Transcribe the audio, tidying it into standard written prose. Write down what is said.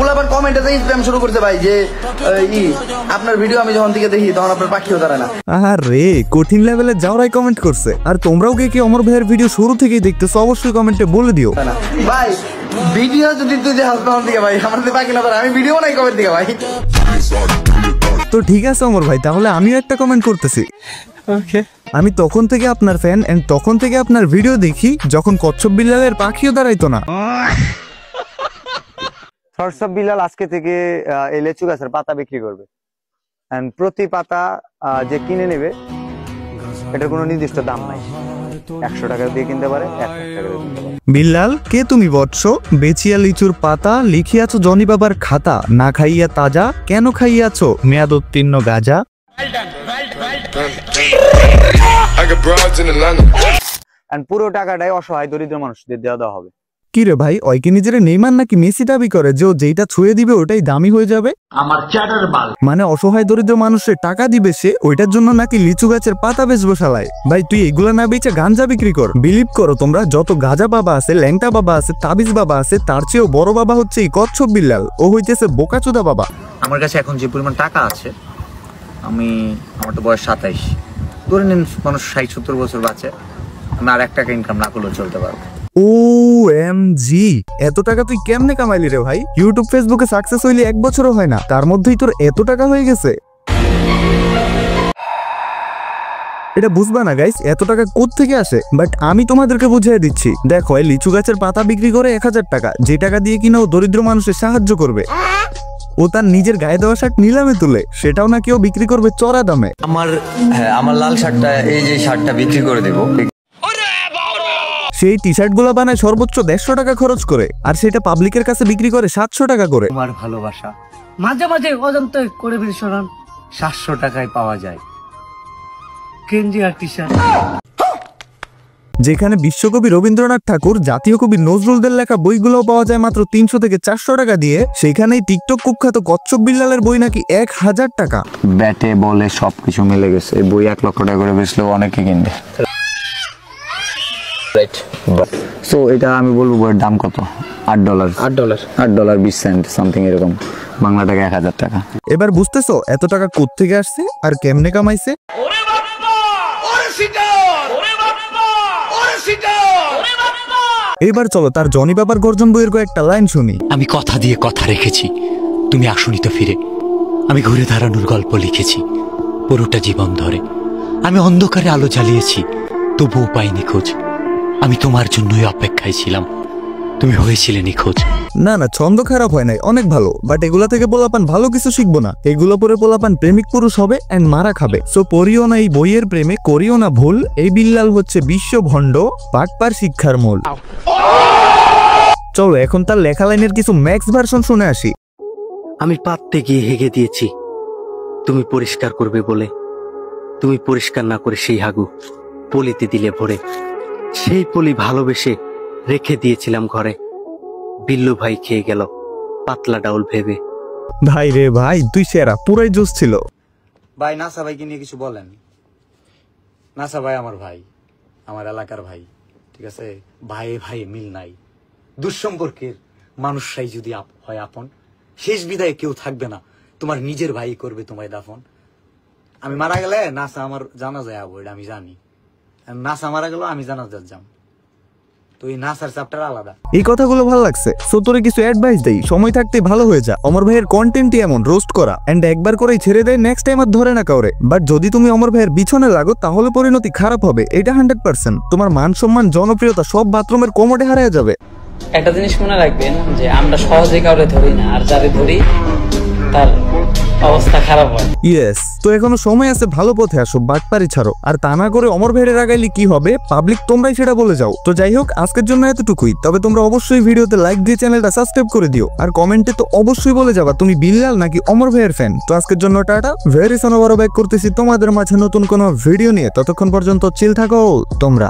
পোলাপান কমেন্টে স্প্যাম শুরু করছে ভাই যে আপনার ভিডিও আমি যখন থেকে দেখি তখন আপনার পাখিও দাঁড়ায় না। আরে কঠিন লেভেলে যাওয়ারাই কমেন্ট করছে। আর তোমরাও কি অমর ভাইয়ের ভিডিও শুরু থেকেই দেখতেছো অবশ্যই কমেন্টে বলে দিও ভাই। ভিডিও যদি তুই যে তখন থেকে ভাই আমার পাখি না আমি ভিডিও নাই কমেন্ট দিকে ভাই। তো ঠিক আছে অমর ভাই, তাহলে আমিও একটা কমেন্ট করতেছি। আমি তখন থেকে আপনার ফ্যান এন্ড তখন থেকে আপনার ভিডিও দেখি যখন কচ্ছপ বিড়ালের পাখিও দাঁড়াইতো না। কচ্ছপ বিড়াল আজকে থেকে এই লেচু গাছের পাতা বিক্রি করবে, এন্ড প্রতি পাতা যে কিনে নেবে এটার কোনো নির্দিষ্ট দাম নাই, 100 টাকা দিয়ে কিনতে পারে, 1 টাকা দিয়ে কিনতে পারে। বিল্লাল কে তুমি বৎস, বেচিয়া লিচুর পাতা, লিখিয়াছো জনি বাবার খাতা, না খাইয়া তাজা, কেন খাইয়াছো মেয়াদ উত্তীর্ণ গাজা। পুরো টাকাটাই অসহায় দরিদ্র মানুষদের দেওয়া হবে। কি রে ভাই, ওই কি নিজের নেইমার নাকি মেসি দাবি করে যে ও যেটা ছুঁয়ে দিবে ওটাই দামি হয়ে যাবে? আমার চ্যাটার বাল, মানে অসহায় দরিদ্র মানুষের টাকা দিবে সে, ওইটার জন্য নাকি লিচু গাছের পাতা বেচবো শালায়। ভাই তুই এগুলা না বেচে গাঞ্জা বিক্রি কর। বিলিভ করো তোমরা, যত গাজা বাবা আছে, ল্যাংটা বাবা আছে, তাবিজ বাবা আছে, তার চেয়েও বড় বাবা হচ্ছে এই কচ্ছপ বিল্লাল। ও হইতেছে বোকাচোদা বাবা। আমার কাছে এখন যে পরিমাণ টাকা আছে, আমার তো বয়স 27, ধরে নিন মানুষ 60-70 বছর বাঁচে, আমি আর 1 টাকা ইনকাম না করলেও চলতে পারবো। OMG, এত টাকা তুই কেমনে কামাইলি রে ভাই? ইউটিউব ফেসবুকে সাকসেস হইলে 1 বছরও হয় না, তার মধ্যেই তোর এত টাকা হয়ে গেছে। এটা বুঝবা না গাইস, এত টাকা কোত্থেকে আসে, বাট আমি তোমাদেরকে বুঝিয়ে দিচ্ছি। দেখো এই লিচু গাছের পাতা বিক্রি করে 1000 টাকা, যে টাকা দিয়ে কিনা ও দরিদ্র মানুষের সাহায্য করবে। ও তার নিজের গায়ে দেওয়া শার্ট নিলামে তুলে, সেটাও নাকি ও বিক্রি করবে চড়া দামে। আমার লাল শার্টটা, এই যে শার্টটা বিক্রি করে দেবো। সেই টি শার্ট গুলা বানায় সর্বোচ্চ 150 টাকা খরচ করে, আর সেটা পাবলিকের কাছে বিক্রি করে 700 টাকা করে। তোমার ভালোবাসা মাঝে মাঝে অজান্তে করে ফেলি শোনান, 700 টাকায় পাওয়া যায় গেঞ্জি আর টি শার্ট। যেখানে বিশ্বকবি রবীন্দ্রনাথ ঠাকুর, জাতীয় কবি নজরুলদের লেখা বইগুলোও পাওয়া যায় মাত্র 300 থেকে 400 টাকা দিয়ে, সেখানেই টিকটক কুখ্যাত কচ্ছপ বিল্লালের বই নাকি 1000 টাকা। ব্যাটে বলে সবকিছু মিলে গেছে, এই বই 1 লক্ষ টাকা করে বেচলেও অনেকে কিনবে। সো এটা আমি বলবো বইয়ের দাম কত? $8 20 সেন্ট সামথিং এরকম, বাংলা টাকা 1000 টাকা। এবার বুঝতেছো এত টাকা কোত্থেকে আসছে আর কেমনে কামাইছে? এবার চলো তার জনি বাবার গর্জন বইয়ের কয়েকটা লাইন শুনি। আমি কথা দিয়ে কথা রেখেছি, তুমি আসনি তো ফিরে। আমি ঘুরে দাঁড়ানোর গল্প লিখেছি পুরোটা জীবন ধরে। আমি অন্ধকারে আলো জ্বালিয়েছি, তবুও পাইনি খোঁজ। আমি তোমার জন্যই অপেক্ষায় ছিলাম, তুমি হয়েছিলে নিখোঁজ। না না, ছন্দ খারাপ হয় নাই, অনেক ভালো, বাট এগুলা থেকে পোলাপান ভালো কিছু শিখবো না। এগুলো পরে পোলাপান প্রেমিক পুরুষ হবে এন্ড মারা খাবে। সো পড়িও না এই বইয়ের প্রেমে, করিও না ভুল। এই বিল্লাল হচ্ছে বিশ্ব ভণ্ড, পাটপার শিক্ষার মূল। চলো এখন তার লেখা লাইনের কিছু ম্যাক্স ভার্সন শুনে আসি। আমি পাততে গিয়ে হেগে দিয়েছি তুমি পরিষ্কার করবে বলে, তুমি পরিষ্কার না করে সেই হাগু পলিতে দিলে ভরে। সেই পলি ভালোবেসে রেখে দিয়েছিলাম ঘরে, বিল্লু ভাই খেয়ে গেল পাতলা ডাউল ভেবে। ভাই রে ভাই, তুই সেরা, পুরাই জোশ ছিল ভাই। নাসা ভাইকে নিয়ে কিছু বলেন। নাসা ভাই আমার ভাই, আমার এলাকার ভাই, ঠিক আছে? ভাই ভাই মিল নাই, দুঃসম্পর্কের মানুষরাই যদি হয় আপন, শেষ বিদায় কেউ থাকবে না, তোমার নিজের ভাই করবে তোমায় দাফন। আমি মারা গেলে নাসা আমার জানাজায় যাবো, এটা আমি জানি। নাসা মারা গেল আমি জানাজার যাম, তো এই নাসার চ্যাপ্টার আলাদা। এই কথাগুলো ভালো লাগছে। সো তোরে কিছু অ্যাডভাইস দেই, সময় থাকতে ভালো হয়ে যা। অমর ভাইয়ের কন্টেন্টই এমন, রোস্ট করা এন্ড একবার করেই ছেড়ে দেয়, নেক্সট টাইম আর ধরে না কাউরে। বাট যদি তুমি অমর ভাইয়ের পিছনে লাগো তাহলে পরিণতি খারাপ হবে, এটা 100%। তোমার মান সম্মান জনপ্রিয়তা সব বাথরুমের কোমরে হারিয়ে যাবে। একটা জিনিস মনে রাখবেন যে আমরা সহজে কাউরে ধরি না, আর যারে ধরি তার অবস্থা খারাপ হয়। ইয়েস, তো এখনো সময় আছে, ভালো পথে আসো, বাটপারি ছাড়ো। আর তা না করে অমর ভাইয়ের আগাইলে কি হবে, পাবলিক তোমরাই সেটা বলে যাও। তো যাই হোক, আজকের জন্য এতটুকুই। তবে তোমরা অবশ্যই ভিডিওতে লাইক দিয়ে চ্যানেলটা সাবস্ক্রাইব করে দিও, আর কমেন্টে তো অবশ্যই বলে যাবা তুমি বিল্লাল নাকি অমর ভাইয়ের ফ্যান। তো আজকের জন্য টাটা, ভেরি সন, আবারও ব্যাক করতেছি তোমাদের মাঝে নতুন কোনো ভিডিও নিয়ে। ততক্ষণ পর্যন্ত চিল থাকো তোমরা।